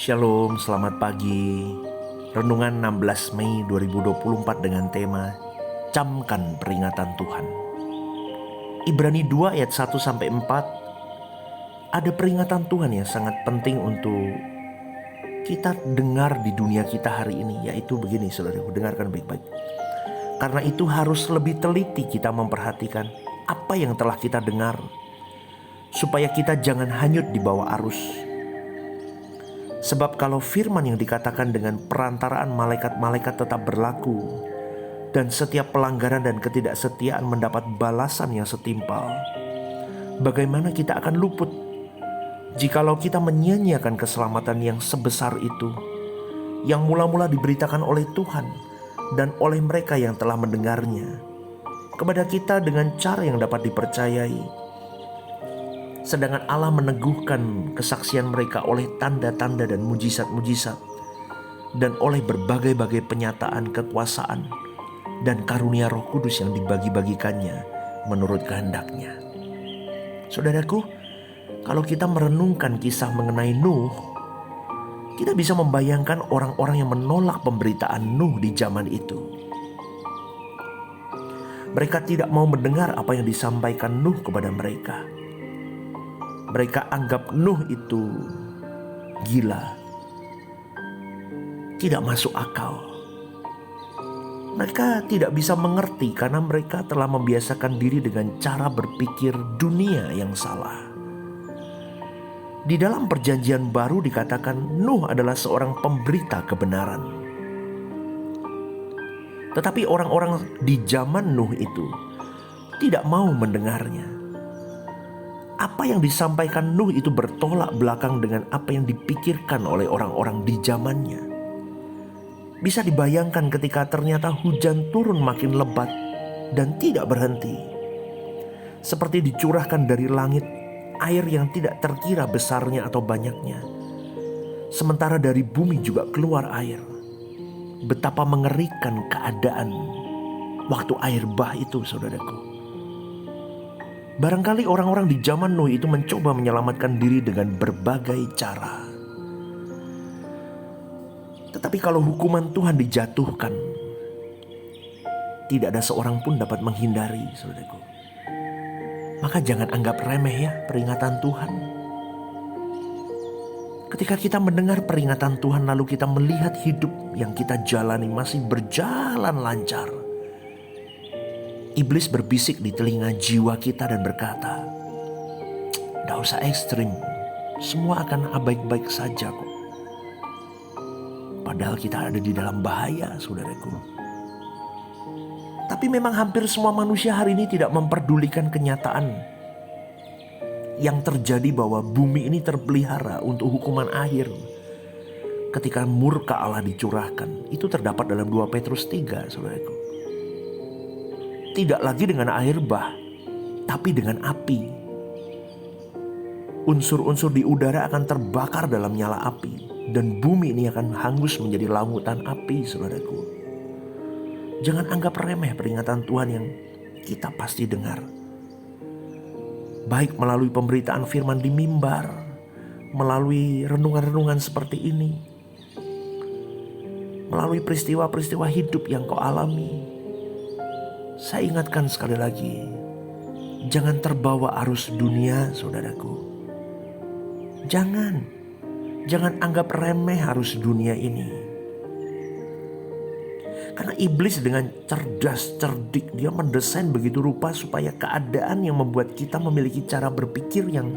Shalom, selamat pagi. Renungan 16 Mei 2024 dengan tema Camkan Peringatan Tuhan. Ibrani 2 ayat 1-4. Ada peringatan Tuhan yang sangat penting untuk kita dengar di dunia kita hari ini, yaitu begini saudaraku, dengarkan baik-baik. Karena itu harus lebih teliti kita memperhatikan apa yang telah kita dengar, supaya kita jangan hanyut di bawah arus. Sebab kalau firman yang dikatakan dengan perantaraan malaikat-malaikat tetap berlaku, dan setiap pelanggaran dan ketidaksetiaan mendapat balasan yang setimpal, bagaimana kita akan luput jikalau kita menyia-nyiakan keselamatan yang sebesar itu, yang mula-mula diberitakan oleh Tuhan dan oleh mereka yang telah mendengarnya kepada kita dengan cara yang dapat dipercayai. Sedangkan Allah meneguhkan kesaksian mereka oleh tanda-tanda dan mujizat-mujizat, dan oleh berbagai-bagai penyataan kekuasaan dan karunia Roh Kudus yang dibagi-bagikannya menurut kehendaknya. Saudaraku, kalau kita merenungkan kisah mengenai Nuh, kita bisa membayangkan orang-orang yang menolak pemberitaan Nuh di zaman itu. Mereka tidak mau mendengar apa yang disampaikan Nuh kepada mereka. Mereka anggap Nuh itu gila, tidak masuk akal. Mereka tidak bisa mengerti karena mereka telah membiasakan diri dengan cara berpikir dunia yang salah. Di dalam perjanjian baru dikatakan Nuh adalah seorang pemberita kebenaran. Tetapi orang-orang di zaman Nuh itu tidak mau mendengarnya. Apa yang disampaikan Nuh itu bertolak belakang dengan apa yang dipikirkan oleh orang-orang di zamannya. Bisa dibayangkan ketika ternyata hujan turun makin lebat dan tidak berhenti. Seperti dicurahkan dari langit air yang tidak terkira besarnya atau banyaknya. Sementara dari bumi juga keluar air. Betapa mengerikan keadaan waktu air bah itu, saudaraku. Barangkali orang-orang di zaman Nuh itu mencoba menyelamatkan diri dengan berbagai cara. Tetapi kalau hukuman Tuhan dijatuhkan, tidak ada seorang pun dapat menghindari, saudaraku. Maka jangan anggap remeh ya peringatan Tuhan. Ketika kita mendengar peringatan Tuhan lalu kita melihat hidup yang kita jalani masih berjalan lancar, iblis berbisik di telinga jiwa kita dan berkata, "Gak usah ekstrim, semua akan baik-baik saja kok." Padahal kita ada di dalam bahaya, saudaraku. Tapi memang hampir semua manusia hari ini tidak memperdulikan kenyataan yang terjadi bahwa bumi ini terpelihara untuk hukuman akhir. Ketika murka Allah dicurahkan, itu terdapat dalam 2 Petrus 3, saudaraku. Tidak lagi dengan air bah, tapi dengan api. Unsur-unsur di udara akan terbakar dalam nyala api, dan bumi ini akan hangus menjadi lautan api, saudaraku. Jangan anggap remeh peringatan Tuhan yang kita pasti dengar. Baik melalui pemberitaan firman di mimbar, melalui renungan-renungan seperti ini, melalui peristiwa-peristiwa hidup yang kau alami. Saya ingatkan sekali lagi, jangan terbawa arus dunia, saudaraku. Jangan anggap remeh arus dunia ini. Karena iblis dengan cerdas, cerdik, dia mendesain begitu rupa supaya keadaan yang membuat kita memiliki cara berpikir yang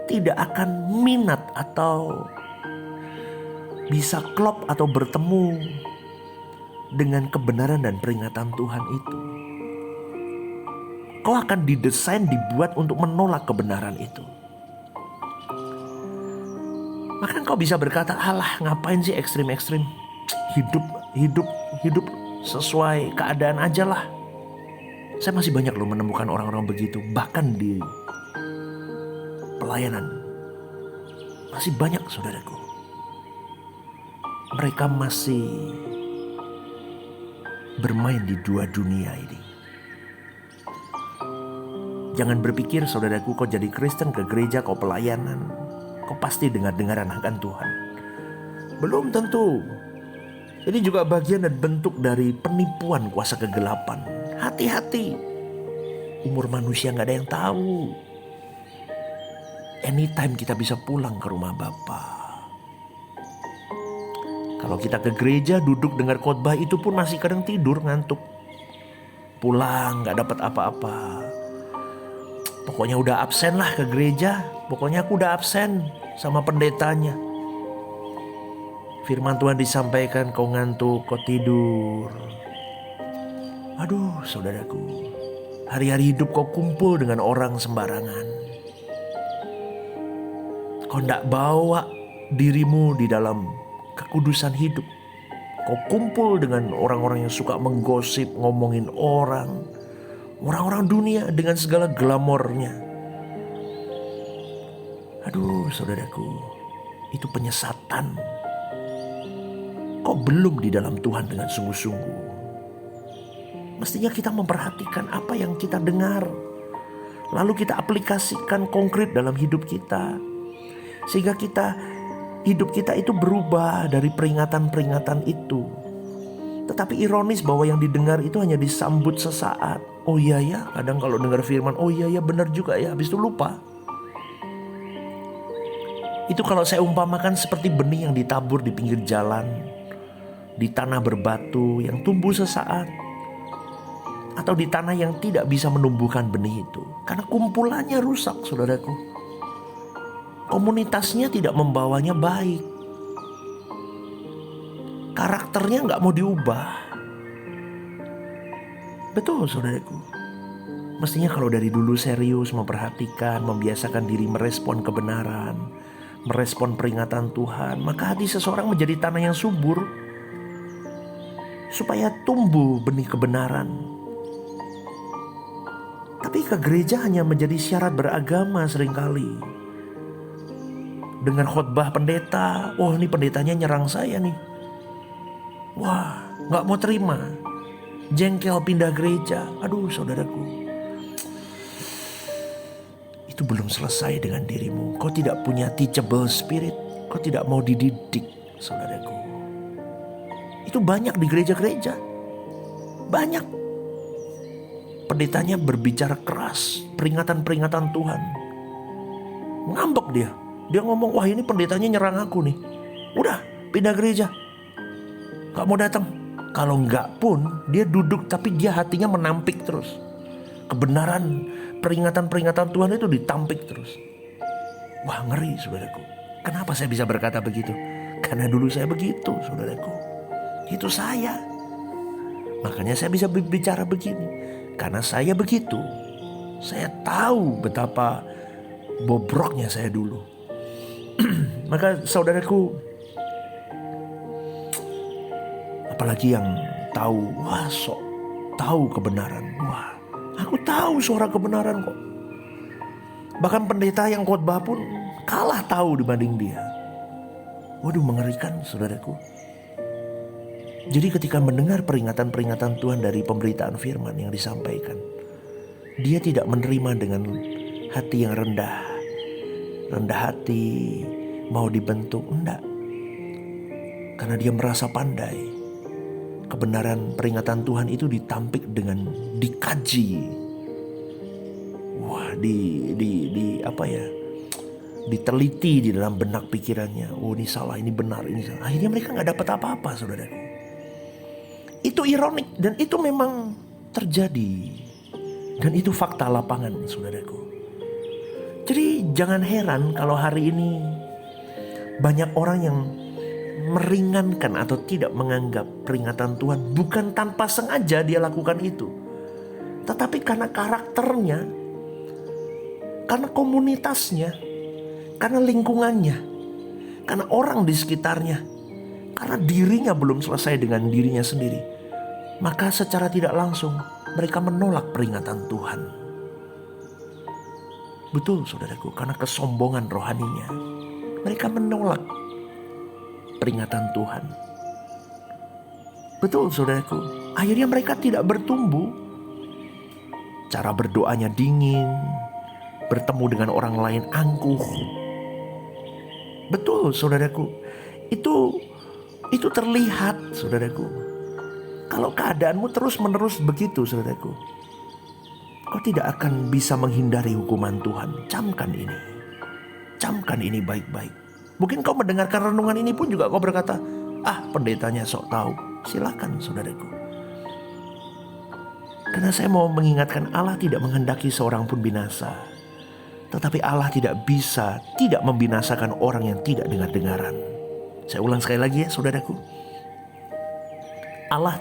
tidak akan minat atau bisa klop atau bertemu dengan kebenaran dan peringatan Tuhan itu. Kau akan didesain, dibuat untuk menolak kebenaran itu. Maka kau bisa berkata, "Alah, ngapain sih ekstrim-ekstrim? Hidup sesuai keadaan aja lah." Saya masih banyak loh menemukan orang-orang begitu. Bahkan di pelayanan masih banyak, saudaraku. Mereka masih bermain di dua dunia ini. Jangan berpikir, saudaraku, kau jadi Kristen, ke gereja, kau pelayanan, kau pasti dengar-dengaran akan Tuhan. Belum tentu. Ini juga bagian dan bentuk dari penipuan kuasa kegelapan. Hati-hati. Umur manusia gak ada yang tahu. Anytime kita bisa pulang ke rumah Bapa. Kalau kita ke gereja duduk dengar khotbah itu pun masih kadang tidur ngantuk. Pulang gak dapat apa-apa. Pokoknya udah absen lah ke gereja. Pokoknya aku udah absen sama pendetanya. Firman Tuhan disampaikan, kau ngantuk, kau tidur. Aduh saudaraku, hari-hari hidup kau kumpul dengan orang sembarangan. Kau tidak bawa dirimu di dalam kekudusan hidup. Kau kumpul dengan orang-orang yang suka menggosip, ngomongin orang-orang dunia dengan segala glamornya. Aduh saudaraku, itu penyesatan. Kau belum di dalam Tuhan dengan sungguh-sungguh. Mestinya kita memperhatikan apa yang kita dengar, lalu kita aplikasikan konkret dalam hidup kita, sehingga hidup kita itu berubah dari peringatan-peringatan itu. Tetapi ironis bahwa yang didengar itu hanya disambut sesaat. Oh iya ya, kadang kalau dengar firman, oh iya ya benar juga ya, habis itu lupa. Itu kalau saya umpamakan seperti benih yang ditabur di pinggir jalan, di tanah berbatu yang tumbuh sesaat, atau di tanah yang tidak bisa menumbuhkan benih itu. Karena kumpulannya rusak saudaraku. Komunitasnya tidak membawanya baik. Karakternya gak mau diubah. Betul saudaraku. Mestinya kalau dari dulu serius memperhatikan, membiasakan diri merespon kebenaran, merespon peringatan Tuhan, maka hati seseorang menjadi tanah yang subur, supaya tumbuh benih kebenaran. Tapi ke gereja hanya menjadi syarat beragama seringkali. Dengar khotbah pendeta, wah ini pendetanya nyerang saya nih. Wah gak mau terima, jengkel pindah gereja. Aduh saudaraku, itu belum selesai dengan dirimu. Kau tidak punya teachable spirit. Kau tidak mau dididik saudaraku. Itu banyak di gereja-gereja. Banyak. Pendetanya berbicara keras, peringatan-peringatan Tuhan. Ngambek dia. Dia ngomong, wah ini pendetanya nyerang aku nih. Udah, pindah gereja. Gak mau datang. Kalau enggak pun, dia duduk tapi dia hatinya menampik terus. Kebenaran, peringatan-peringatan Tuhan itu ditampik terus. Wah ngeri saudaraku. Kenapa saya bisa berkata begitu? Karena dulu saya begitu saudaraku. Itu saya. Makanya saya bisa bicara begini. Karena saya begitu. Saya tahu betapa bobroknya saya dulu. Maka saudaraku, apalagi yang tahu, wah sok tahu kebenaran. Wah, aku tahu suara kebenaran kok. Bahkan pendeta yang khotbah pun kalah tahu dibanding dia. Waduh mengerikan saudaraku. Jadi ketika mendengar peringatan-peringatan Tuhan dari pemberitaan firman yang disampaikan, dia tidak menerima dengan hati yang rendah hati, mau dibentuk, enggak. Karena dia merasa pandai. Kebenaran peringatan Tuhan itu ditampik dengan dikaji. Wah, diteliti di dalam benak pikirannya. Oh ini salah, ini benar, ini salah. Akhirnya mereka gak dapat apa-apa saudaraku. Itu ironik dan itu memang terjadi. Dan itu fakta lapangan saudaraku. Jadi jangan heran kalau hari ini banyak orang yang meringankan atau tidak menganggap peringatan Tuhan. Bukan tanpa sengaja dia lakukan itu, tetapi karena karakternya, karena komunitasnya, karena lingkungannya, karena orang di sekitarnya, karena dirinya belum selesai dengan dirinya sendiri. Maka secara tidak langsung mereka menolak peringatan Tuhan. Betul saudaraku, karena kesombongan rohaninya mereka menolak peringatan Tuhan. Betul saudaraku, akhirnya mereka tidak bertumbuh. Cara berdoanya dingin, bertemu dengan orang lain angkuh. Betul saudaraku, Itu terlihat, saudaraku. Kalau keadaanmu terus-menerus begitu, saudaraku, kau tidak akan bisa menghindari hukuman Tuhan. Camkan ini. Camkan ini baik-baik. Mungkin kau mendengarkan renungan ini pun juga kau berkata, pendetanya sok tahu. Silakan, saudaraku. Karena saya mau mengingatkan, Allah tidak menghendaki seorang pun binasa. Tetapi Allah tidak bisa tidak membinasakan orang yang tidak dengar-dengaran. Saya ulang sekali lagi ya, saudaraku. Allah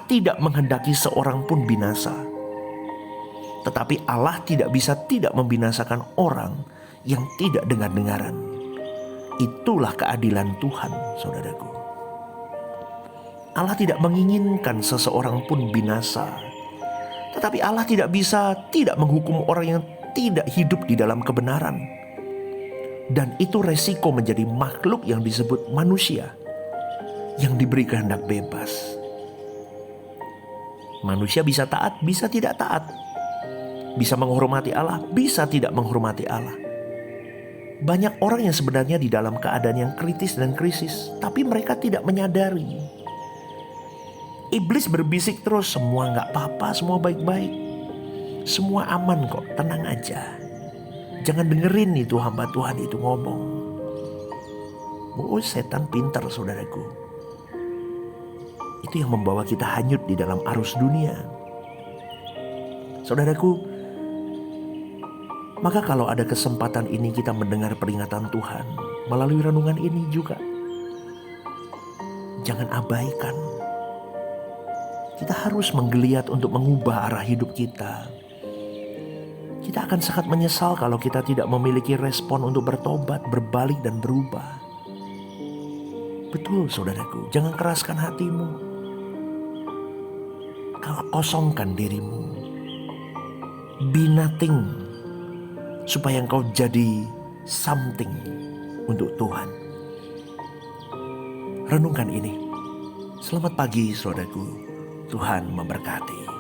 tidak menghendaki seorang pun binasa. Tetapi Allah tidak bisa tidak membinasakan orang yang tidak dengar-dengaran. Itulah keadilan Tuhan, saudaraku. Allah tidak menginginkan seseorang pun binasa. Tetapi Allah tidak bisa tidak menghukum orang yang tidak hidup di dalam kebenaran. Dan itu resiko menjadi makhluk yang disebut manusia, yang diberi kehendak bebas. Manusia bisa taat, bisa tidak taat. Bisa menghormati Allah, bisa tidak menghormati Allah. Banyak orang yang sebenarnya di dalam keadaan yang kritis dan krisis, tapi mereka tidak menyadari. Iblis berbisik terus, semua gak apa-apa, semua baik-baik. Semua aman kok, tenang aja. Jangan dengerin itu hamba Tuhan itu ngomong. Setan pintar, saudaraku. Itu yang membawa kita hanyut di dalam arus dunia. Saudaraku, maka kalau ada kesempatan ini kita mendengar peringatan Tuhan melalui renungan ini juga, jangan abaikan. Kita harus menggeliat untuk mengubah arah hidup kita. Kita akan sangat menyesal kalau kita tidak memiliki respon untuk bertobat, berbalik dan berubah. Betul, saudaraku, jangan keraskan hatimu. Kosongkan dirimu. Be nothing, supaya engkau jadi something untuk Tuhan. Renungkan ini. Selamat pagi, saudaraku. Tuhan memberkati.